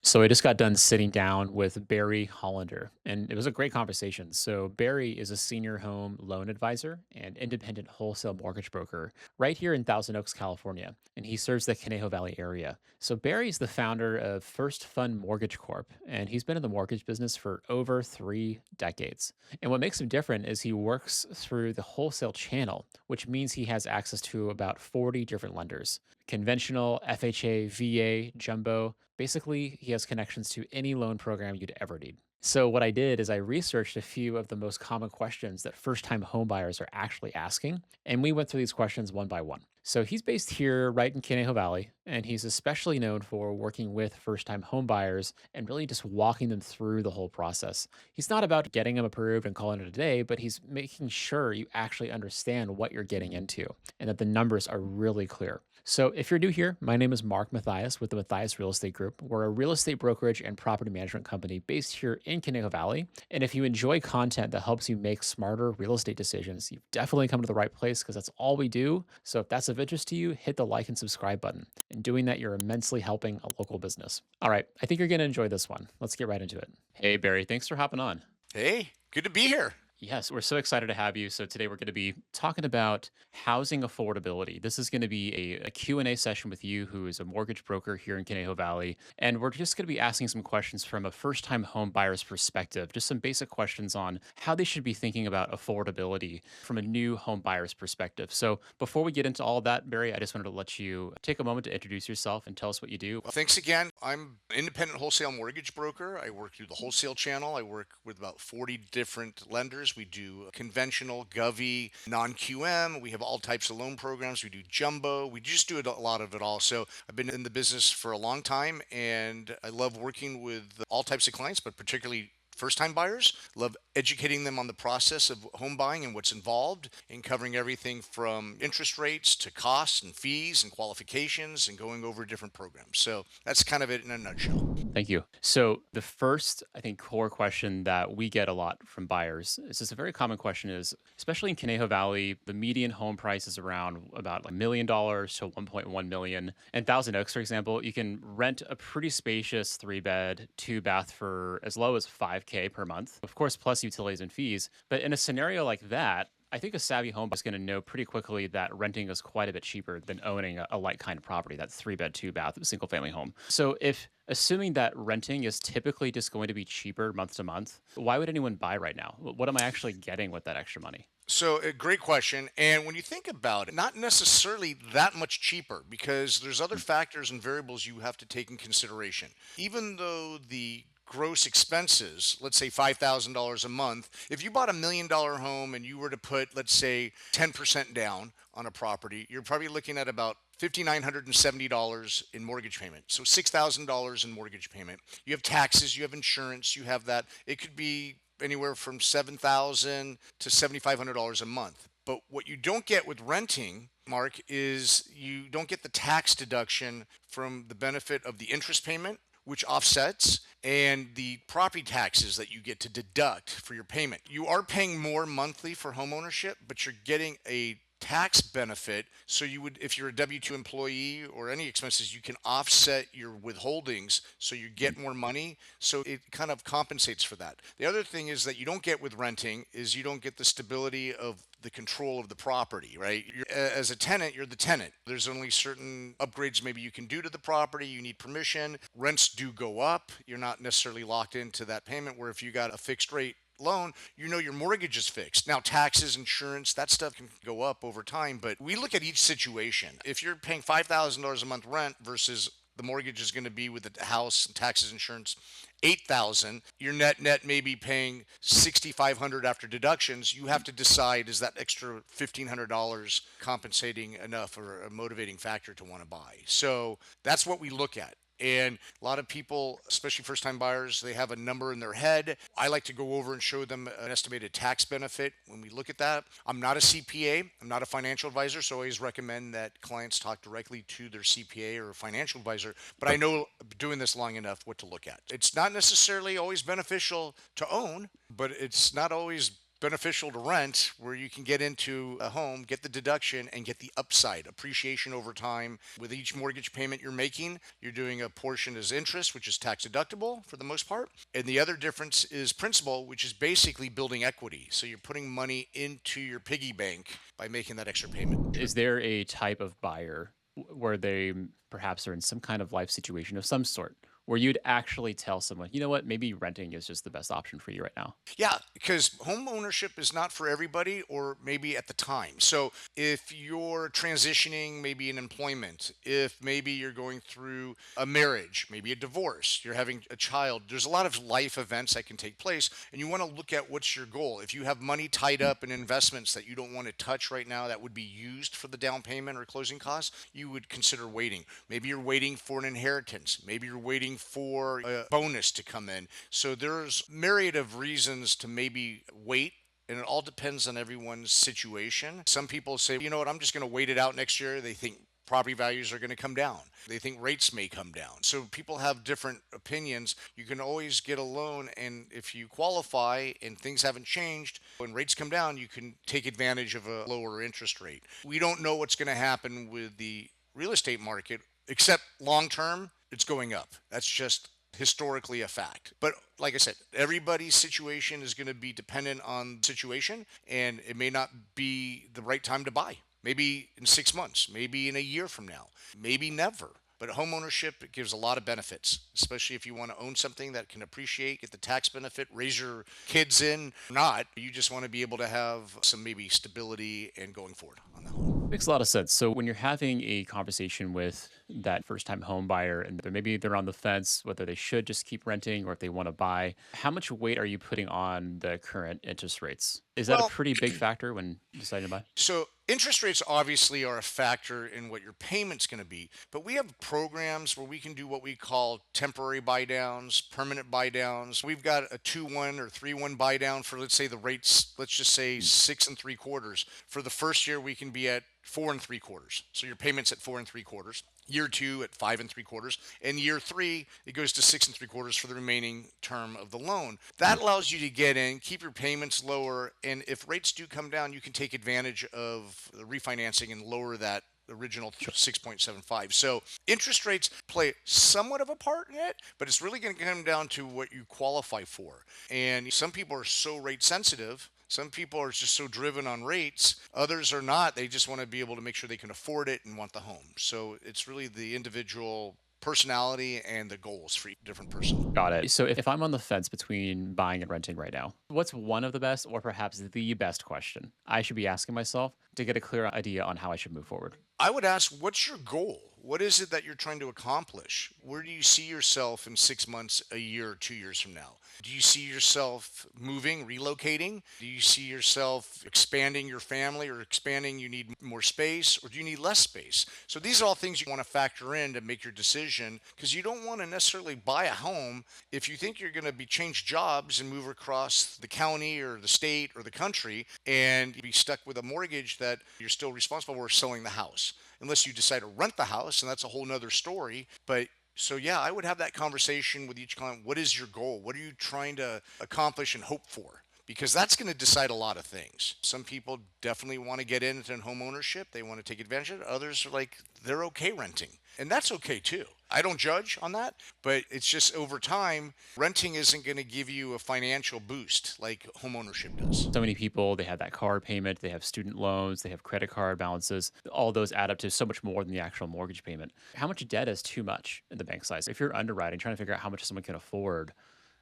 So I just got done sitting down with Barry Hollander, and it was a great conversation. So Barry is a senior home loan advisor and independent wholesale mortgage broker right here in Thousand Oaks, California, and he serves the Conejo Valley area. So Barry's the founder of First Fund Mortgage Corp, and he's been in the mortgage business for over 3 decades. And what makes him different is he works through the wholesale channel, which means he has access to about 40 different lenders: conventional, FHA, VA, jumbo. Basically, he has connections to any loan program you'd ever need. So, what I did is I researched a few of the most common questions that first time homebuyers are actually asking, and we went through these questions one by one. So, he's based here right in Conejo Valley, and he's especially known for working with first time homebuyers and really just walking them through the whole process. He's not about getting them approved and calling it a day, but he's making sure you actually understand what you're getting into and that the numbers are really clear. So, if you're new here, my name is Mathias with the Mathias Real Estate Group. We're a real estate brokerage and property management company based here in Conejo Valley. And if you enjoy content that helps you make smarter real estate decisions, you've definitely come to the right place because that's all we do. So, if that's of interest to you, hit the like and subscribe button. In doing that, you're immensely helping a local business. All right, I think you're going to enjoy this one. Let's get right into it. Hey, Barry, thanks for hopping on. Hey, good to be here. Yes, we're so excited to have you. So today we're going to be talking about housing affordability. This is going to be a Q&A session with you, who is a mortgage broker here in Conejo Valley. And we're just going to be asking some questions from a first-time home buyer's perspective, just some basic questions on how they should be thinking about affordability from a new home buyer's perspective. So before we get into all of that, Barry, I just wanted to let you take a moment to introduce yourself and tell us what you do. Well, thanks again. I'm an independent wholesale mortgage broker. I work through the wholesale channel. I work with about 40 different lenders. We do conventional, Govy, non-QM. We have all types of loan programs. We do jumbo. We just do a lot of it all. So I've been in the business for a long time, and I love working with all types of clients, but particularly first time buyers. Love educating them on the process of home buying and what's involved, and covering everything from interest rates to costs and fees and qualifications and going over different programs. So that's kind of it in a nutshell. Thank you. So the first, I think, core question that we get a lot from buyers is just a very common question is, especially in Conejo Valley, the median home price is around about like $1 million to 1.1 million. And Thousand Oaks, for example, you can rent a pretty spacious 3 bed, 2 bath for as low as 5K per month, of course, plus utilities and fees. But in a scenario like that, I think a savvy home is going to know pretty quickly that renting is quite a bit cheaper than owning a like kind of property, that 3 bed, 2 bath, single family home. So if assuming that renting is typically just going to be cheaper month to month, why would anyone buy right now? What am I actually getting with that extra money? So, a great question. And when you think about it, not necessarily that much cheaper because there's other factors and variables you have to take in consideration. Even though the gross expenses, let's say $5,000 a month, if you bought $1 million home and you were to put, let's say, 10% down on a property, you're probably looking at about $5,970 in mortgage payment. So $6,000 in mortgage payment. You have taxes, you have insurance, you have that. It could be anywhere from $7,000 to $7,500 a month. But what you don't get with renting, Mark, is you don't get the tax deduction from the benefit of the interest payment, which offsets, and the property taxes that you get to deduct for your payment. You are paying more monthly for home ownership, but you're getting a tax benefit. So you would, if you're a W-2 employee or any expenses, you can offset your withholdings so you get more money. So it kind of compensates for that. The other thing is that you don't get with renting is you don't get the stability of the control of the property, right? As a tenant, you're the tenant. There's only certain upgrades maybe you can do to the property. You need permission. Rents do go up. You're not necessarily locked into that payment, where if you got a fixed rate loan, you know your mortgage is fixed. Now, taxes, insurance, that stuff can go up over time, but we look at each situation. If you're paying $5,000 a month rent versus the mortgage is going to be with the house and taxes, insurance, 8,000, your net may be paying 6,500 after deductions. You have to decide, is that extra $1,500 compensating enough or a motivating factor to want to buy? So that's what we look at. And a lot of people, especially first time buyers, they have a number in their head. I like to go over and show them an estimated tax benefit when we look at that. I'm not a CPA, I'm not a financial advisor, so I always recommend that clients talk directly to their CPA or financial advisor. But I know, doing this long enough, what to look at. It's not necessarily always beneficial to own, but it's not always beneficial to rent where you can get into a home, get the deduction, and get the upside appreciation over time. With each mortgage payment you're making, you're doing a portion as interest, which is tax deductible for the most part. And the other difference is principal, which is basically building equity. So you're putting money into your piggy bank by making that extra payment. Is there a type of buyer where they perhaps are in some kind of life situation of some sort where you'd actually tell someone, you know what, maybe renting is just the best option for you right now? Yeah, because home ownership is not for everybody, or maybe at the time. So if you're transitioning, maybe in employment, if maybe you're going through a marriage, maybe a divorce, you're having a child, there's a lot of life events that can take place, and you want to look at what's your goal. If you have money tied up in investments that you don't want to touch right now that would be used for the down payment or closing costs, you would consider waiting. Maybe you're waiting for an inheritance. Maybe you're waiting for a bonus to come in. So there's myriad of reasons to maybe wait, and it all depends on everyone's situation. Some people say, you know what, I'm just going to wait it out next year. They think property values are going to come down. They think rates may come down. So people have different opinions. You can always get a loan, and if you qualify and things haven't changed, when rates come down, you can take advantage of a lower interest rate. We don't know what's going to happen with the real estate market, except long term, it's going up. That's just historically a fact. But like I said, everybody's situation is going to be dependent on the situation, and it may not be the right time to buy. Maybe in 6 months, maybe in a year from now, maybe never. But home ownership, it gives a lot of benefits, especially if you want to own something that can appreciate, get the tax benefit, raise your kids in. Not, you just want to be able to have some maybe stability and going forward on the home. Makes a lot of sense. So when you're having a conversation with that first time home buyer and maybe they're on the fence whether they should just keep renting or if they want to buy, how much weight are you putting on the current interest rates? Is that a Well, pretty big factor when deciding to buy? so interest rates obviously are a factor in what your payment's going to be, but we have programs where we can do what we call temporary buy downs, permanent buy downs. We've got a 2-1 or 3-1 buy down for, let's say, the rates, let's just say 6 3/4. For the first year, we can be at 4 3/4. So your payment's at 4 3/4. Year two at 5 3/4, and year three it goes to 6 3/4 for the remaining term of the loan. That allows you to get in, keep your payments lower, and if rates do come down, you can take advantage of the refinancing and lower that original 6.75. So interest rates play somewhat of a part in it, but it's really going to come down to what you qualify for. And some people are so rate sensitive. Some people are just so driven on rates. Others are not. They just want to be able to make sure they can afford it and want the home. So it's really the individual personality and the goals for each different person. Got it. So if I'm on the fence between buying and renting right now, what's one of the best or perhaps the best question I should be asking myself to get a clear idea on how I should move forward? I would ask, what's your goal? What is it that you're trying to accomplish? Where do you see yourself in 6 months, a year, 2 years from now? Do you see yourself moving, relocating? Do you see yourself expanding your family, or expanding, you need more space, or do you need less space? So these are all things you want to factor in to make your decision, because you don't want to necessarily buy a home if you think you're going to be change jobs and move across the county or the state or the country and be stuck with a mortgage that you're still responsible for selling the house, unless you decide to rent the house, and that's a whole nother story. But so yeah, I would have that conversation with each client. What is your goal? What are you trying to accomplish and hope for? Because that's going to decide a lot of things. Some people definitely want to get into home ownership. They want to take advantage of it. Others are like, they're okay renting. And that's okay too. I don't judge on that, but it's just over time, renting isn't going to give you a financial boost like home ownership does. So many people, they have that car payment, they have student loans, they have credit card balances. All those add up to so much more than the actual mortgage payment. How much debt is too much in the bank size? If you're underwriting, trying to figure out how much someone can afford,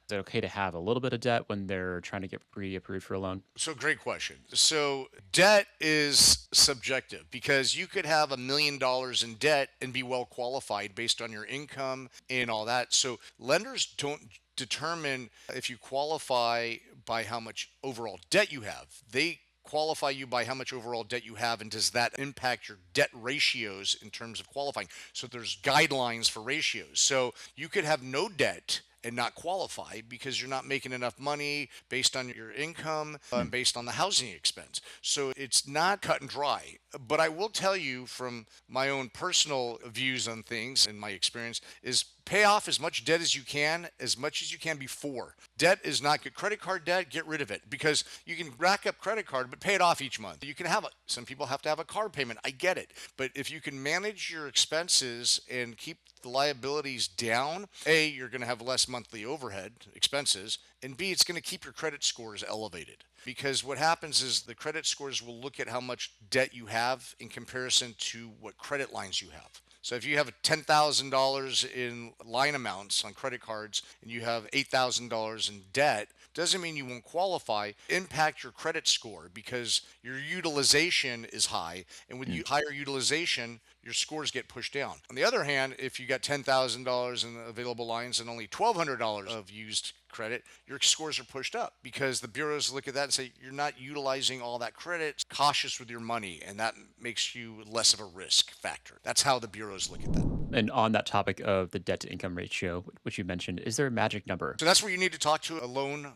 is it okay to have a little bit of debt when they're trying to get pre-approved for a loan? So great question. So debt is subjective, because you could have $1 million in debt and be well qualified based on your income and all that. So lenders don't determine if you qualify by how much overall debt you have. They qualify you by how much overall debt you have, and does that impact your debt ratios in terms of qualifying. So there's guidelines for ratios. So you could have no debt and not qualify because you're not making enough money based on your income and based on the housing expense. So it's not cut and dry. But I will tell you from my own personal views on things and my experience is pay off as much debt as much as you can before. Debt is not good. Credit card debt, get rid of it because you can rack up credit card, but pay it off each month. You can have some people have to have a car payment. I get it. But if you can manage your expenses and keep the liabilities down, A, you're going to have less monthly overhead expenses, and B, it's going to keep your credit scores elevated. Because what happens is the credit scores will look at how much debt you have in comparison to what credit lines you have. So if you have $10,000 in line amounts on credit cards and you have $8,000 in debt, doesn't mean you won't qualify. Impact your credit score because your utilization is high, and with higher utilization, your scores get pushed down. On the other hand, if you got $10,000 in available lines and only $1,200 of used credit, your scores are pushed up because the bureaus look at that and say you're not utilizing all that credit. Cautious with your money, and that makes you less of a risk factor. That's how the bureaus look at that. And on that topic of the debt to income ratio, which you mentioned, is there a magic number? So that's where you need to talk to a loan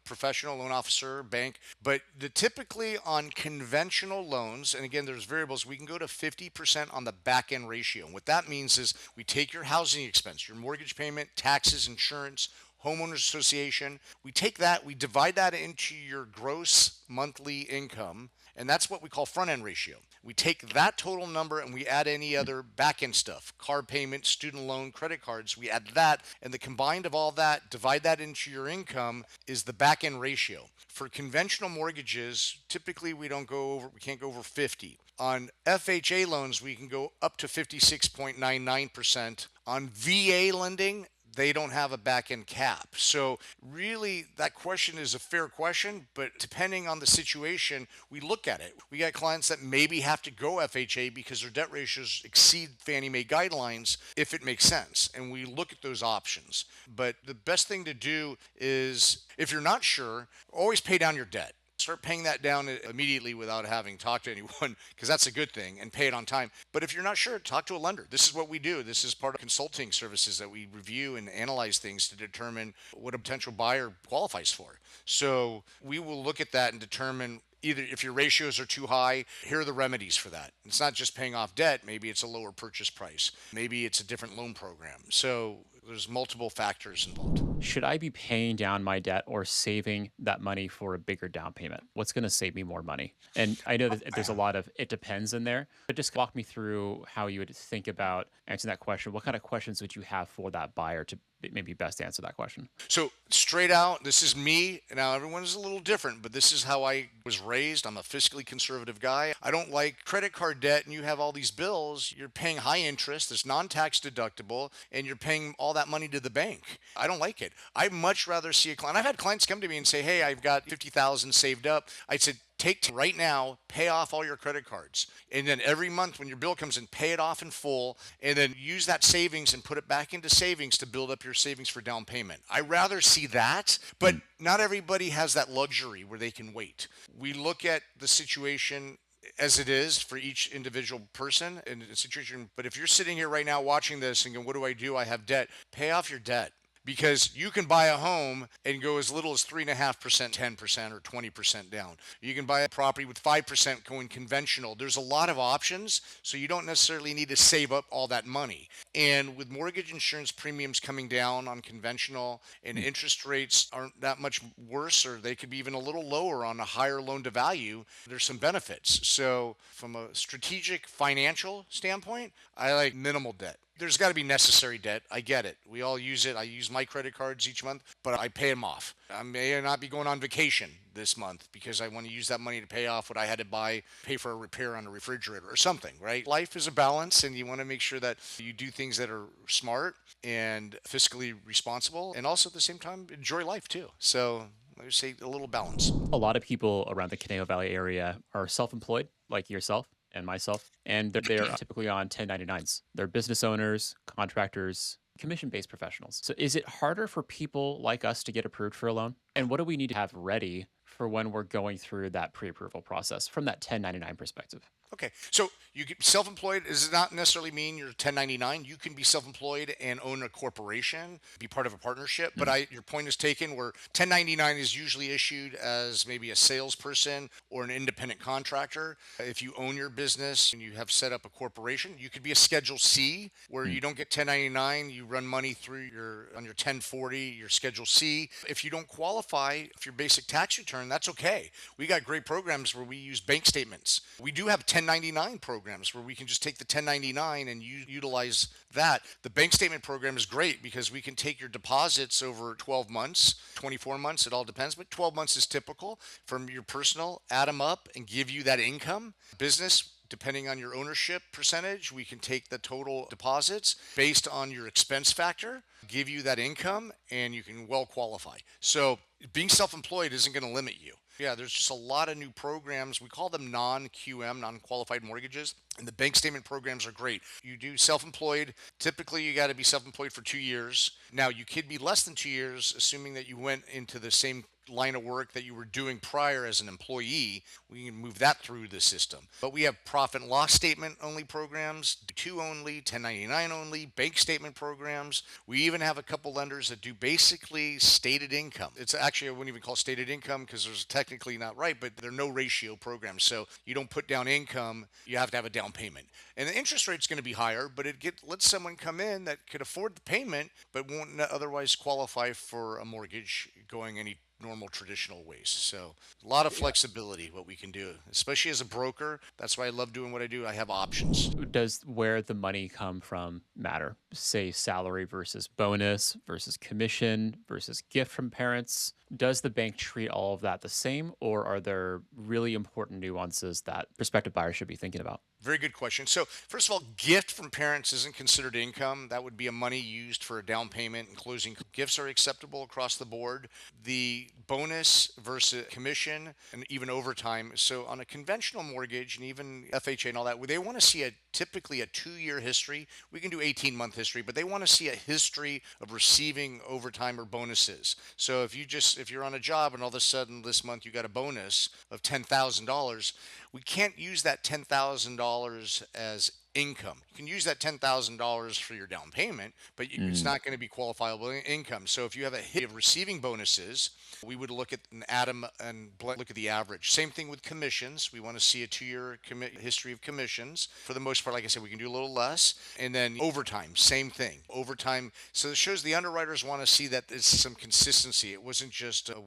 professional, loan officer, bank. But typically on conventional loans, and again, there's variables, we can go to 50% on the back end ratio. And what that means is we take your housing expense, your mortgage payment, taxes, insurance, homeowners association. We take that, we divide that into your gross monthly income, and that's what we call front end ratio. We take that total number and we add any other back end stuff, car payment, student loan, credit cards. We add that, and the combined of all that, divide that into your income is the back end ratio. For conventional mortgages, typically we can't go over 50. On FHA loans, we can go up to 56.99%. On VA lending, they don't have a back end cap. So really that question is a fair question, but depending on the situation, we look at it. We got clients that maybe have to go FHA because their debt ratios exceed Fannie Mae guidelines if it makes sense. And we look at those options. But the best thing to do is if you're not sure, always pay down your debt. Start paying that down immediately without having talked to anyone because that's a good thing, and pay it on time. But if you're not sure, talk to a lender. This is what we do. This is part of consulting services that we review and analyze things to determine what a potential buyer qualifies for. So we will look at that and determine either if your ratios are too high, here are the remedies for that. It's not just paying off debt. Maybe it's a lower purchase price. Maybe it's a different loan program. So there's multiple factors involved. Should I be paying down my debt or saving that money for a bigger down payment? What's going to save me more money? And I know that there's a lot of it depends in there, but just walk me through how you would think about answering that question. What kind of questions would you have for that buyer to maybe best answer that question? So straight out, this is me. Now everyone is a little different, but this is how I was raised. I'm a fiscally conservative guy. I don't like credit card debt and you have all these bills. You're paying high interest, it's non-tax deductible, and you're paying all that money to the bank. I don't like it. I'd much rather see a client. I've had clients come to me and say, hey, I've got 50,000 saved up. I said, take right now, pay off all your credit cards. And then every month when your bill comes in, pay it off in full and then use that savings and put it back into savings to build up your savings for down payment. I rather see that, but not everybody has that luxury where they can wait. We look at the situation as it is for each individual person in a situation. But if you're sitting here right now watching this and going, what do? I have debt. Pay off your debt. Because you can buy a home and go as little as 3.5%, 10%, or 20% down. You can buy a property with 5% going conventional. There's a lot of options, so you don't necessarily need to save up all that money. And with mortgage insurance premiums coming down on conventional and interest rates aren't that much worse, or they could be even a little lower on a higher loan to value, there's some benefits. So from a strategic financial standpoint, I like minimal debt. There's got to be necessary debt. I get it. We all use it. I use my credit cards each month, but I pay them off. I may not be going on vacation this month because I want to use that money to pay off what I had to pay for a repair on a refrigerator or something, right? Life is a balance, and you want to make sure that you do things that are smart and fiscally responsible, and also at the same time enjoy life too. So I would say a little balance. A lot of people around the Conejo Valley area are self-employed, like yourself and myself, and they're typically on 1099s. They're business owners, contractors, commission-based professionals. So is it harder for people like us to get approved for a loan? And what do we need to have ready for when we're going through that pre-approval process from that 1099 perspective? Okay. So you get self-employed does not necessarily mean you're 1099. You can be self-employed and own a corporation, be part of a partnership. But Mm. your point is taken where 1099 is usually issued as maybe a salesperson or an independent contractor. If you own your business and you have set up a corporation, you could be a Schedule C where Mm. you don't get 1099. You run money through your on your 1040, your Schedule C. If you don't qualify for your basic tax return, that's okay. We got great programs where we use bank statements. We do have 1099 programs where we can just take the 1099 and utilize that. The bank statement program is great because we can take your deposits over 12 months, 24 months, it all depends, but 12 months is typical from your personal, add them up and give you that income. Business, depending on your ownership percentage, we can take the total deposits based on your expense factor, give you that income, and you can well qualify. So being self-employed isn't going to limit you. Yeah, there's just a lot of new programs. We call them non-QM, non-qualified mortgages. And the bank statement programs are great. You do self-employed. Typically, you got to be self-employed for 2 years. Now, you could be less than 2 years, assuming that you went into the same line of work that you were doing prior as an employee. We can move that through the system. But we have profit and loss statement only programs, two only, 1099 only, bank statement programs. We even have a couple lenders that do basically stated income. It's actually, I wouldn't even call it stated income because there's technically not right, but they're no ratio programs. So you don't put down income, you have to have a down payment. And the interest rate's going to be higher, but lets someone come in that could afford the payment but won't otherwise qualify for a mortgage going any normal traditional ways. So a lot of flexibility what we can do, especially as a broker. That's why I love doing what I do. I have options. Does where the money come from matter? Say salary versus bonus versus commission versus gift from parents. Does the bank treat all of that the same, or are there really important nuances that prospective buyers should be thinking about? Very good question. So, first of all, gift from parents isn't considered income. That would be a money used for a down payment and closing. Gifts are acceptable across the board. The bonus versus commission and even overtime. So, on a conventional mortgage and even FHA and all that, they want to see typically a 2 year history. We can do 18-month history, but they want to see a history of receiving overtime or bonuses. So, if you're on a job and all of a sudden this month you got a bonus of $10,000, we can't use that $10,000 as income. You can use that $10,000 for your down payment, but it's Mm. not going to be qualifiable income. So if you have a hit of receiving bonuses, we would look at an atom and look at the average. Same thing with commissions. We want to see a 2 year history of commissions. For the most part, like I said, we can do a little less. And then overtime, same thing. Overtime. So it shows the underwriters want to see that there's some consistency. It wasn't just a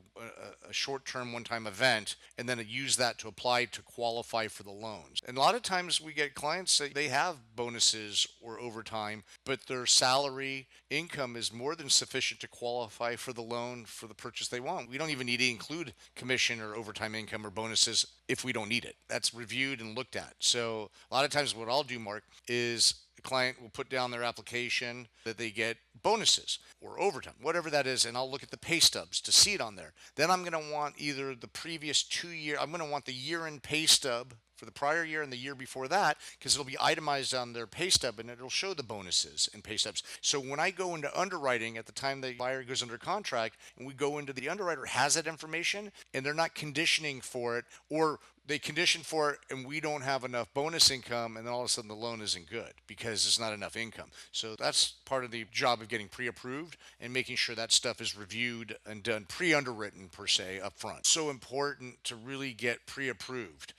short-term one-time event and then use that to apply to qualify for the loans. And a lot of times we get clients that they have bonuses or overtime, but their salary income is more than sufficient to qualify for the loan for the purchase they want. We don't even need to include commission or overtime income or bonuses if we don't need it. That's reviewed and looked at. So a lot of times what I'll do, Mark, is the client will put down their application that they get bonuses or overtime, whatever that is, and I'll look at the pay stubs to see it on there. Then I'm going to want either the previous 2 year, I'm going to want the year-end pay stub for the prior year and the year before that because it'll be itemized on their pay stub and it'll show the bonuses and pay stubs. So when I go into underwriting at the time the buyer goes under contract and we go into the underwriter has that information and they're not conditioning for it or they condition for it and we don't have enough bonus income and then all of a sudden the loan isn't good because it's not enough income. So that's part of the job of getting pre-approved and making sure that stuff is reviewed and done pre-underwritten per se up front. So important to really get pre-approved.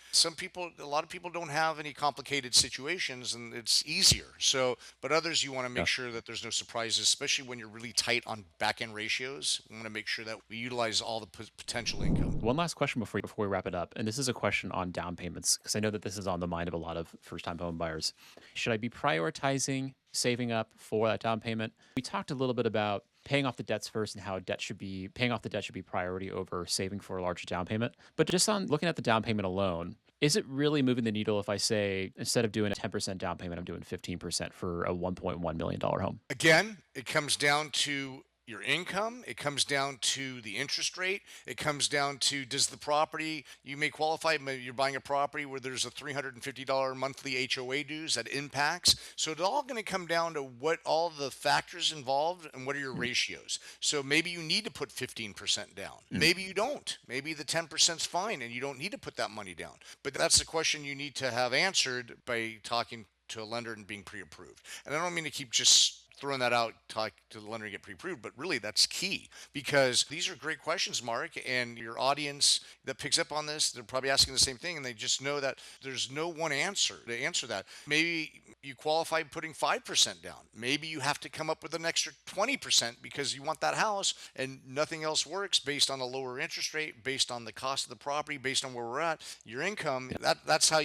A lot of people don't have any complicated situations and it's easier. So, but others you want to make Yeah. sure that there's no surprises, especially when you're really tight on back end ratios. We want to make sure that we utilize all the potential income. One last question before we wrap it up, and this is a question on down payments because I know that this is on the mind of a lot of first-time home buyers. Should I be prioritizing saving up for that down payment? We talked a little bit about paying off the debts first and how debt should be paying off the debt should be priority over saving for a larger down payment. But just on looking at the down payment alone, is it really moving the needle if I say instead of doing a 10% down payment, I'm doing 15% for a $1.1 million home? Again, it comes down to your income. It comes down to the interest rate. It comes down to, does the property, you may qualify, maybe you're buying a property where there's a $350 monthly HOA dues that impacts. So it's all going to come down to what all the factors involved and what are your Mm, ratios. So maybe you need to put 15% down. mm. Maybe you don't. Maybe the 10% is fine and you don't need to put that money down. But that's the question you need to have answered by talking to a lender and being pre-approved. And I don't mean to keep just throwing that out, talk to the lender and get pre-approved, but really that's key because these are great questions, Mark, and your audience that picks up on this, they're probably asking the same thing, and they just know that there's no one answer to answer that. Maybe you qualify putting 5% down. Maybe you have to come up with an extra 20% because you want that house and nothing else works based on a lower interest rate, based on the cost of the property, based on where we're at, your income. That's how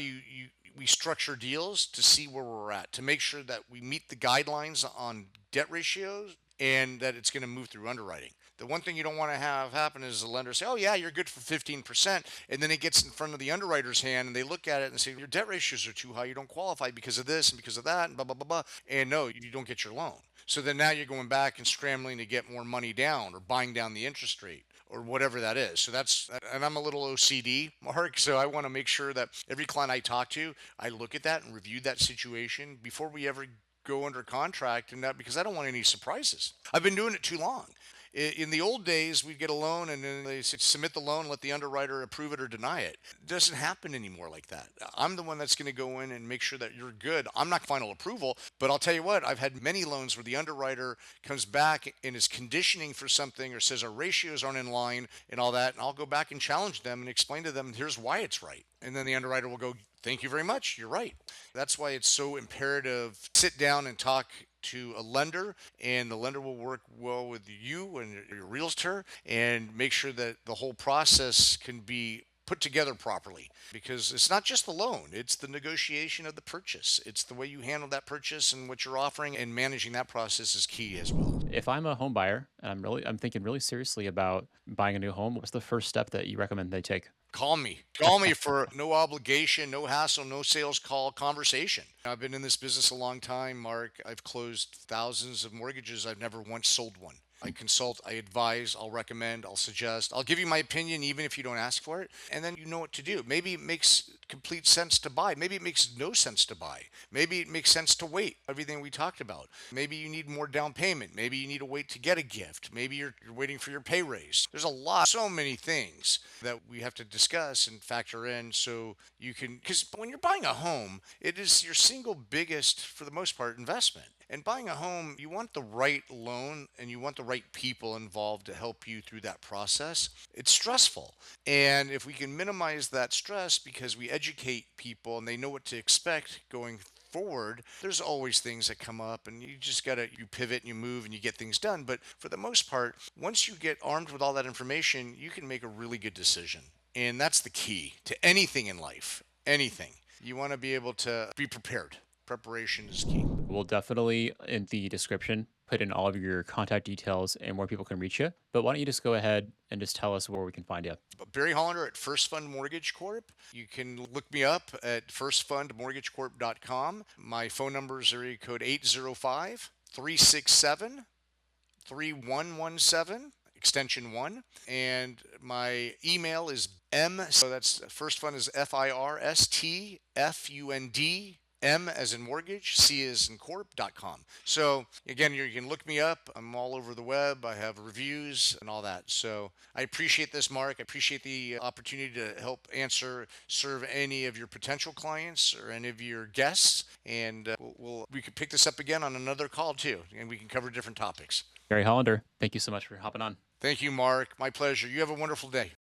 we structure deals to see where we're at, to make sure that we meet the guidelines on debt ratios and that it's going to move through underwriting. The one thing you don't want to have happen is the lender say, "Oh yeah, you're good for 15%," and then it gets in front of the underwriter's hand and they look at it and say, "Your debt ratios are too high. You don't qualify because of this and because of that and blah blah blah blah." And no, you don't get your loan. So then now you're going back and scrambling to get more money down or buying down the interest rate or whatever that is. So that's, and I'm a little OCD, Mark. So I want to make sure that every client I talk to, I look at that and review that situation before we ever go under contract and that because I don't want any surprises. I've been doing it too long. In the old days, we'd get a loan and then they submit the loan, let the underwriter approve it or deny it. It doesn't happen anymore like that. I'm the one that's going to go in and make sure that you're good. I'm not final approval, but I'll tell you what, I've had many loans where the underwriter comes back and is conditioning for something or says our ratios aren't in line and all that. And I'll go back and challenge them and explain to them, here's why it's right. And then the underwriter will go, thank you very much. You're right. That's why it's so imperative. Sit down and talk to a lender, and the lender will work well with you and your realtor and make sure that the whole process can be put together properly because it's not just the loan, it's the negotiation of the purchase. It's the way you handle that purchase and what you're offering, and managing that process is key as well. If I'm a home buyer and I'm thinking really seriously about buying a new home, what's the first step that you recommend they take? Call me. Call me for no obligation, no hassle, no sales call conversation. I've been in this business a long time, Mark. I've closed thousands of mortgages. I've never once sold one. I consult, I advise, I'll recommend, I'll suggest, I'll give you my opinion even if you don't ask for it. And then you know what to do. Maybe it makes complete sense to buy. Maybe it makes no sense to buy. Maybe it makes sense to wait. Everything we talked about. Maybe you need more down payment. Maybe you need to wait to get a gift. Maybe you're waiting for your pay raise. There's a lot, so many things that we have to discuss and factor in so you can, because when you're buying a home, it is your single biggest, for the most part, investment. And buying a home, you want the right loan and you want the right people involved to help you through that process. It's stressful. And if we can minimize that stress because we educate people and they know what to expect going forward, there's always things that come up and you just got to, you pivot and you move and you get things done. But for the most part, once you get armed with all that information, you can make a really good decision. And that's the key to anything in life. Anything. You want to be able to be prepared. Preparation is key. We'll definitely, in the description, put in all of your contact details and where people can reach you. But why don't you just go ahead and just tell us where we can find you? Barry Hollander at First Fund Mortgage Corp. You can look me up at firstfundmortgagecorp.com. My phone number is area code 805 367 3117, extension 1. And my email is so that's First Fund is FIRSTFUND, M as in mortgage, C as in corp.com. So again, you can look me up. I'm all over the web. I have reviews and all that. So I appreciate this, Mark. I appreciate the opportunity to help serve any of your potential clients or any of your guests. And we could pick this up again on another call too, and we can cover different topics. Barry Hollander, thank you so much for hopping on. Thank you, Mark. My pleasure. You have a wonderful day.